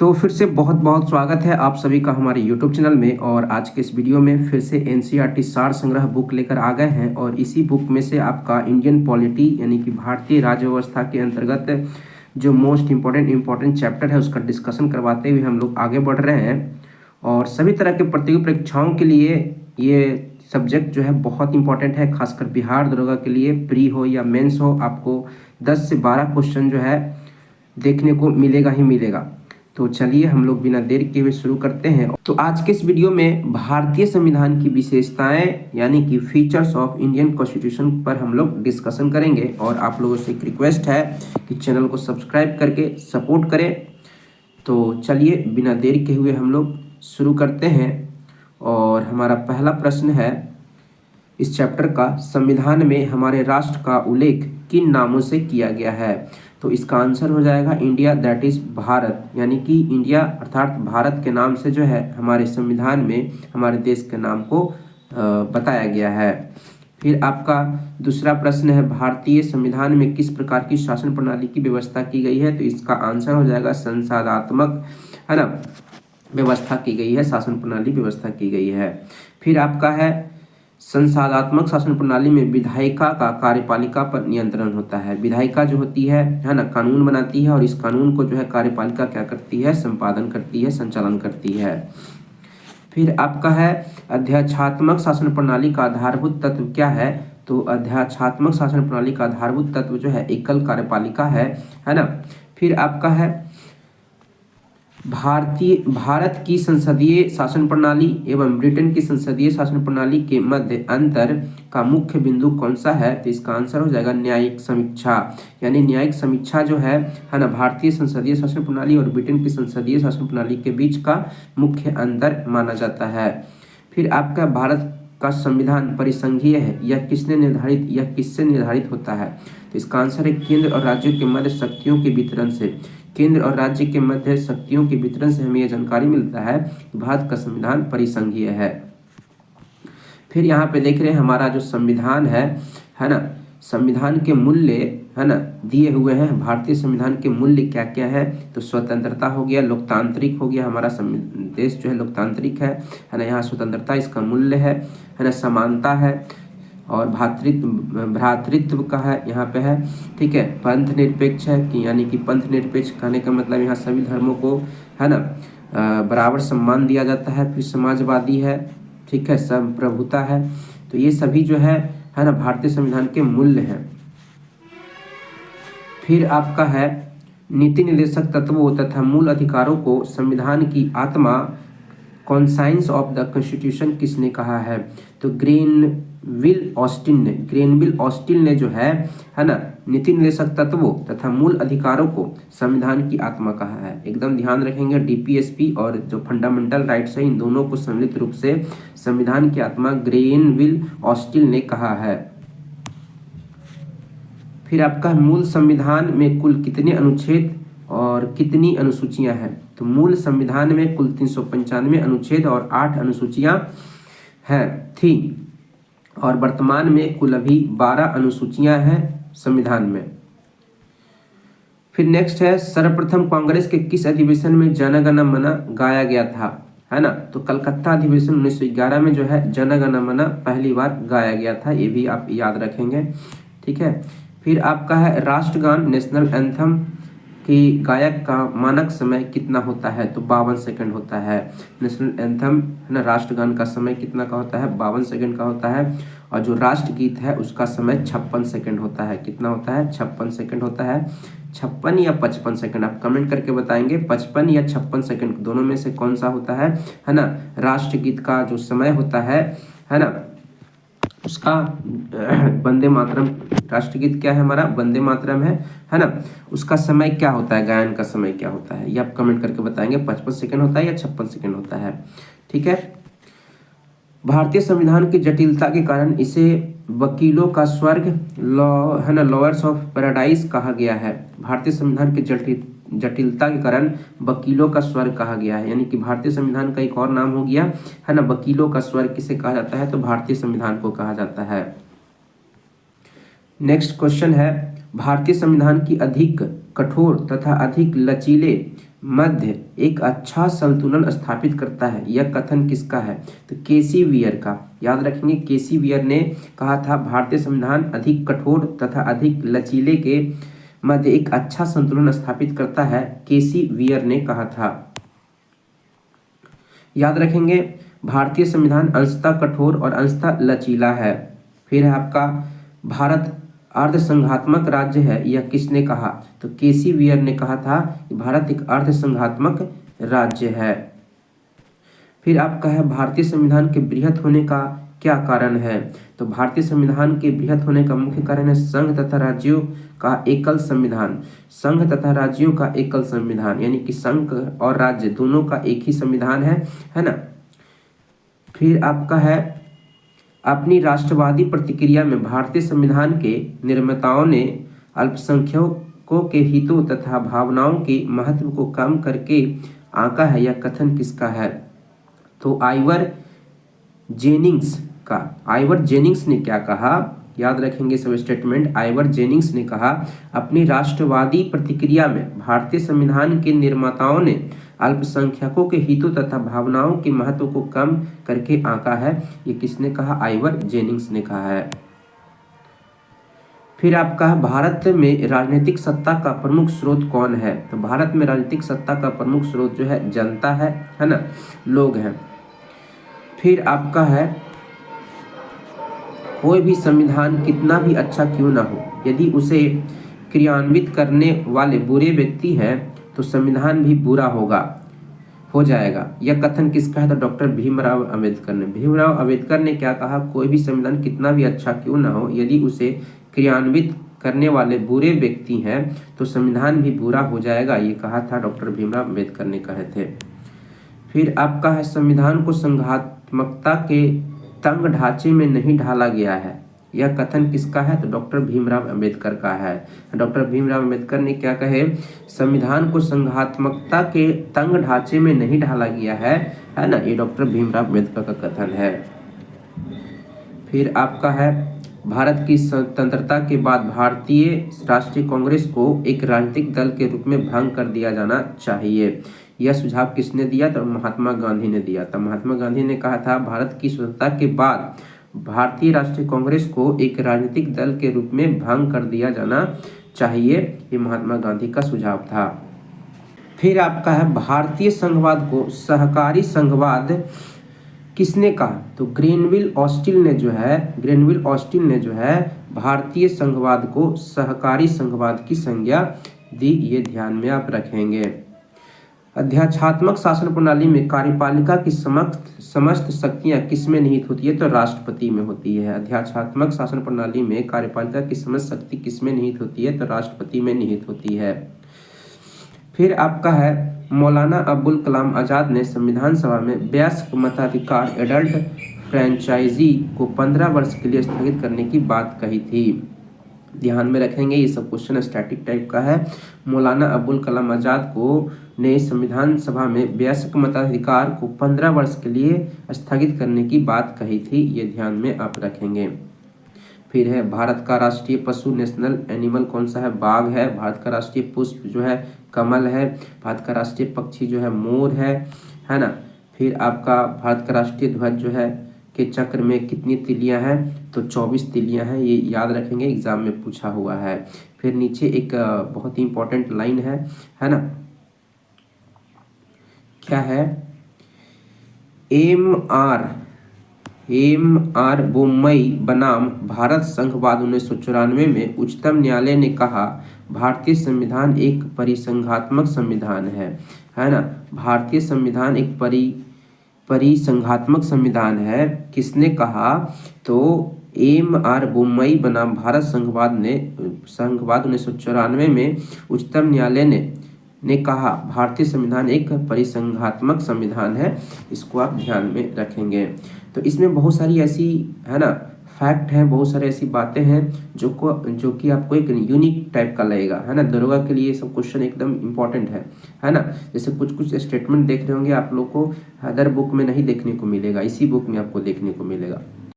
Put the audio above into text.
तो फिर से बहुत बहुत स्वागत है आप सभी का हमारे YouTube चैनल में। और आज के इस वीडियो में फिर से एनसीईआरटी सार संग्रह बुक लेकर आ गए हैं और इसी बुक में से आपका इंडियन पॉलिटी यानी कि भारतीय राज्य व्यवस्था के अंतर्गत जो मोस्ट इम्पोर्टेंट चैप्टर है उसका डिस्कशन करवाते हुए हम लोग आगे बढ़ रहे हैं। और सभी तरह के प्रतियोगी परीक्षाओं के लिए ये सब्जेक्ट जो है बहुत इंपॉर्टेंट है, खासकर बिहार दरोगा के लिए, प्री हो या मेंस हो, आपको 10 से 12 क्वेश्चन जो है देखने को मिलेगा ही मिलेगा। तो चलिए हम लोग बिना देर किए हुए शुरू करते हैं। तो आज के इस वीडियो में भारतीय संविधान की विशेषताएं यानी कि फीचर्स ऑफ इंडियन कॉन्स्टिट्यूशन पर हम लोग डिस्कशन करेंगे। और आप लोगों से एक रिक्वेस्ट है कि चैनल को सब्सक्राइब करके सपोर्ट करें। तो चलिए बिना देर किए हुए हम लोग शुरू करते हैं। और हमारा पहला प्रश्न है इस चैप्टर का, संविधान में हमारे राष्ट्र का उल्लेख किन नामों से किया गया है? तो इसका आंसर हो जाएगा इंडिया, दैट इज भारत। यानी कि इंडिया अर्थात भारत के नाम से जो है हमारे संविधान में हमारे देश के नाम को बताया गया है। फिर आपका दूसरा प्रश्न है, भारतीय संविधान में किस प्रकार की शासन प्रणाली की व्यवस्था की गई है? तो इसका आंसर हो जाएगा संसदात्मक, है ना, व्यवस्था की गई है, शासन प्रणाली व्यवस्था की गई है। फिर आपका है संसदात्मक शासन प्रणाली में विधायिका का कार्यपालिका पर नियंत्रण होता है। विधायिका जो होती है ना, कानून बनाती है और इस कानून को जो है कार्यपालिका क्या करती है? संपादन करती है, संचालन करती है। फिर आपका है अध्यक्षात्मक शासन प्रणाली का आधारभूत तत्व क्या है? तो अध्यक्षात्मक शासन प्रणाली का आधारभूत तत्व जो है एकल कार्यपालिका है ना। फिर आपका है भारत की संसदीय शासन प्रणाली एवं ब्रिटेन की संसदीय शासन प्रणाली के मध्य अंतर का मुख्य बिंदु कौन सा है? तो इसका आंसर हो जाएगा न्यायिक समीक्षा। यानी न्यायिक समीक्षा जो है ना, भारतीय संसदीय शासन प्रणाली और ब्रिटेन की संसदीय शासन प्रणाली के बीच का मुख्य अंतर माना जाता है। फिर आपका भारत का संविधान परिसंघीय है, यह किससे निर्धारित होता है? तो इसका आंसर है केंद्र और राज्यों के मध्य शक्तियों के वितरण से। केंद्र और राज्य के मध्य शक्तियों के वितरण से हमें यह जानकारी मिलता है कि भारत का संविधान परिसंघीय है। फिर यहाँ पे देख रहे हैं हमारा जो संविधान है ना, संविधान के मूल्य है ना दिए हुए हैं। भारतीय संविधान के मूल्य क्या क्या है? तो स्वतंत्रता हो गया, लोकतांत्रिक हो गया, हमारा देश जो है लोकतांत्रिक है ना, यहाँ स्वतंत्रता इसका मूल्य है ना, समानता है और भ्रातृत्व का है यहाँ पे है, ठीक है। पंथ निरपेक्ष है कि यानी कि पंथ निरपेक्ष कहने का मतलब यहाँ सभी धर्मों को है ना बराबर सम्मान दिया जाता है। फिर समाजवादी है, ठीक है, संप्रभुता है। तो ये सभी जो है ना भारतीय संविधान के मूल्य हैं। फिर आपका है नीति निर्देशक तत्वों तथा मूल अधिकारों को संविधान की आत्मा कॉन्साइंस ऑफ द कॉन्स्टिट्यूशन किसने कहा है? तो ग्रेनविल ऑस्टिन ने जो है ना नीति निर्देशक तत्वों तथा मूल अधिकारों को संविधान की आत्मा कहा है। एकदम ध्यान रखेंगे, डीपीएसपी और जो फंडामेंटल राइट्स है इन दोनों को सम्मिलित रूप से संविधान की आत्मा ग्रेनविल ऑस्टिन ने कहा है। फिर आपका मूल संविधान में कुल कितने अनुच्छेद और कितनी अनुसूचियां हैं? तो मूल संविधान में कुल 395 अनुच्छेद और 8 अनुसूचियां थी और वर्तमान में कुल अभी 12 अनुसूचियां हैं संविधान में। फिर नेक्स्ट है, सर्वप्रथम कांग्रेस के किस अधिवेशन में जन गण मन गाया गया था? है ना, तो कलकत्ता अधिवेशन 1911 में जो है जन गण मन पहली बार गाया गया था, ये भी आप याद रखेंगे, ठीक है। फिर आपका है राष्ट्रगान नेशनल एंथम कि गायक का मानक समय कितना होता है? तो 52 सेकंड होता है। नेशनल एंथम है ना, राष्ट्रगान का समय कितना का होता है? 52 सेकंड का होता है। और जो राष्ट्रगीत है उसका समय 56 सेकंड होता है। कितना होता है? 56 सेकंड होता है। 56 या 55 सेकंड, आप कमेंट करके बताएंगे 55 या 56 सेकंड दोनों में से कौन सा होता है ना। राष्ट्रगीत का जो समय होता है ना उसका वंदे मातरम, राष्ट्रगीत क्या है हमारा? वंदे मातरम है ना, उसका समय क्या होता है? गायन का समय क्या होता है? ये आप कमेंट करके बताएंगे 55 सेकंड होता है या 56 सेकंड होता है, ठीक है। भारतीय संविधान की जटिलता के कारण इसे वकीलों का स्वर्ग है ना, लॉयर्स ऑफ पैराडाइज कहा गया है। भारतीय संविधान की जटिलता के कारण वकीलों का स्वर्ग कहा गया है। यानी कि भारतीय संविधान का एक और नाम हो गया है ना वकीलों का स्वर्ग। किसे कहा जाता है? तो भारतीय संविधान को कहा जाता है। नेक्स्ट क्वेश्चन है, भारतीय संविधान की अधिक कठोर तथा अधिक लचीले मध्य एक अच्छा संतुलन स्थापित करता है, यह कथन किसका है? तो केसी वियर का। याद रखेंगे, केसी वियर ने कहा था भारतीय संविधान अधिक कठोर तथा अधिक लचीले के मध्य एक अच्छा संतुलन स्थापित करता है, केसी वियर ने कहा था। याद रखेंगे, भारतीय संविधान अंशतः कठोर और अंशतः लचीला है। फिर है आपका भारत अर्ध संघात्मक राज्य है, यह किसने कहा? तो केसी वियर ने कहा था कि भारत एक अर्ध संघात्मक राज्य है। फिर आपका है भारतीय संविधान के बृहत होने का क्या कारण है? तो भारतीय संविधान के बृहत होने का मुख्य कारण है संघ तथा राज्यों का एकल संविधान। संघ तथा राज्यों का एकल संविधान, यानी कि संघ और राज्य दोनों का एक ही संविधान है ना। फिर आपका है अपनी राष्ट्रवादी प्रतिक्रिया में भारतीय संविधान के निर्माताओं ने अल्पसंख्यकों के हितों तथा भावनाओं के महत्व को कम करके आंका है, यह कथन किसका है? तो आइवर जेनिंग्स ने क्या कहा? याद रखेंगे सब स्टेटमेंट। आइवर जेनिंग्स ने कहा अपनी राष्ट्रवादी प्रतिक्रिया में भारतीय संविधान के निर्माताओं ने अल्पसंख्यकों के हितों तथा भावनाओं के महत्व को कम करके आंका है, ये किसने कहा? आइवर जेनिंग्स ने कहा है। फिर आपका भारत में राजनीतिक सत्ता का प्रमुख स्रोत कौन है? तो भारत में राजनीतिक सत्ता का प्रमुख स्रोत जो है जनता है ना, लोग हैं। फिर आपका है कोई भी संविधान कितना भी अच्छा क्यों ना हो, यदि उसे क्रियान्वित करने वाले बुरे व्यक्ति हैं तो संविधान भी बुरा हो जाएगा। यह कथन किसका है? तो डॉक्टर भीमराव अंबेडकर ने। भीमराव अंबेडकर ने क्या कहा? कोई भी संविधान कितना भी अच्छा क्यों ना हो, यदि उसे क्रियान्वित करने वाले बुरे व्यक्ति हैं तो संविधान भी बुरा हो जाएगा, ये कहा था डॉक्टर भीमराव अंबेडकर ने कहे थे। फिर आपका है संविधान को संघात्मकता के तंग ढांचे में नहीं ढाला गया है, यह कथन किसका है? तो डॉक्टर भीमराव अंबेडकर का है। डॉक्टर भीमराव अंबेडकर ने क्या कहे? संविधान को संघात्मकता के तंग ढांचे में नहीं ढाला गया है ना, ये डॉक्टर भीमराव अंबेडकर का कथन है। फिर आपका है भारत की स्वतंत्रता के बाद भारतीय राष्ट्रीय कांग्रेस को एक राजनीतिक दल के रूप में भंग कर दिया जाना चाहिए, यह सुझाव किसने दिया? तो महात्मा गांधी ने दिया था। महात्मा गांधी ने कहा था भारत की स्वतंत्रता के बाद भारतीय राष्ट्रीय कांग्रेस को एक राजनीतिक दल के रूप में भंग कर दिया जाना चाहिए, ये महात्मा गांधी का सुझाव था। फिर आपका है भारतीय संघवाद को सहकारी संघवाद किसने कहा? तो ग्रेनविल ऑस्टिन ने जो है भारतीय संघवाद को सहकारी संघवाद की संज्ञा दी, ये ध्यान में आप रखेंगे। अध्यात्मात्मक शासन प्रणाली में कार्यपालिका की समस्त शक्तियां किसमें निहित होती है? तो राष्ट्रपति में होती है। अध्यात्मात्मक शासन प्रणाली में कार्यपालिका की समस्त शक्ति किसमें निहित होती है? तो राष्ट्रपति में निहित होती है। फिर आपका है मौलाना अबुल कलाम आजाद ने संविधान सभा में वयस्क मताधिकार एडल्ट फ्रेंचाइजी को 15 वर्ष के लिए स्थगित करने की बात कही थी, ध्यान में रखेंगे। ये सब क्वेश्चन स्टैटिक टाइप का है। मौलाना अबुल कलाम आजाद को ने संविधान सभा में वयस्क मताधिकार को 15 वर्ष के लिए स्थगित करने की बात कही थी, ये ध्यान में आप रखेंगे। फिर है भारत का राष्ट्रीय पशु नेशनल एनिमल कौन सा है? बाघ है। भारत का राष्ट्रीय पुष्प जो है कमल है। भारत का राष्ट्रीय पक्षी जो है मोर है ना। फिर आपका भारत का राष्ट्रीय ध्वज जो है के चक्र में कितनी तिलियां हैं? तो 24 तिलियां हैं, ये याद रखेंगे, एग्जाम में पूछा हुआ है। फिर नीचे एक बहुत ही इंपॉर्टेंट लाइन है ना, क्या है? एम आर बोम्मई बनाम भारत संघवाद 1994 में उच्चतम न्यायालय ने कहा भारतीय संविधान एक परिसंघात्मक संविधान है ना। भारतीय संविधान एक परिसंघात्मक संविधान है, किसने कहा? तो एम आर बोम्मई बनाम भारत संघवाद 1994 में उच्चतम न्यायालय ने कहा भारतीय संविधान एक परिसंघात्मक संविधान है, इसको आप ध्यान में रखेंगे। तो इसमें बहुत सारी ऐसी है ना फैक्ट हैं, बहुत सारी ऐसी बातें हैं जो कि आपको एक यूनिक टाइप का लगेगा, है ना। दरोगा के लिए सब क्वेश्चन एकदम इंपॉर्टेंट है ना। जैसे कुछ स्टेटमेंट देख रहे होंगे आप लोग को अदर बुक में नहीं देखने को मिलेगा, इसी बुक में आपको देखने को मिलेगा।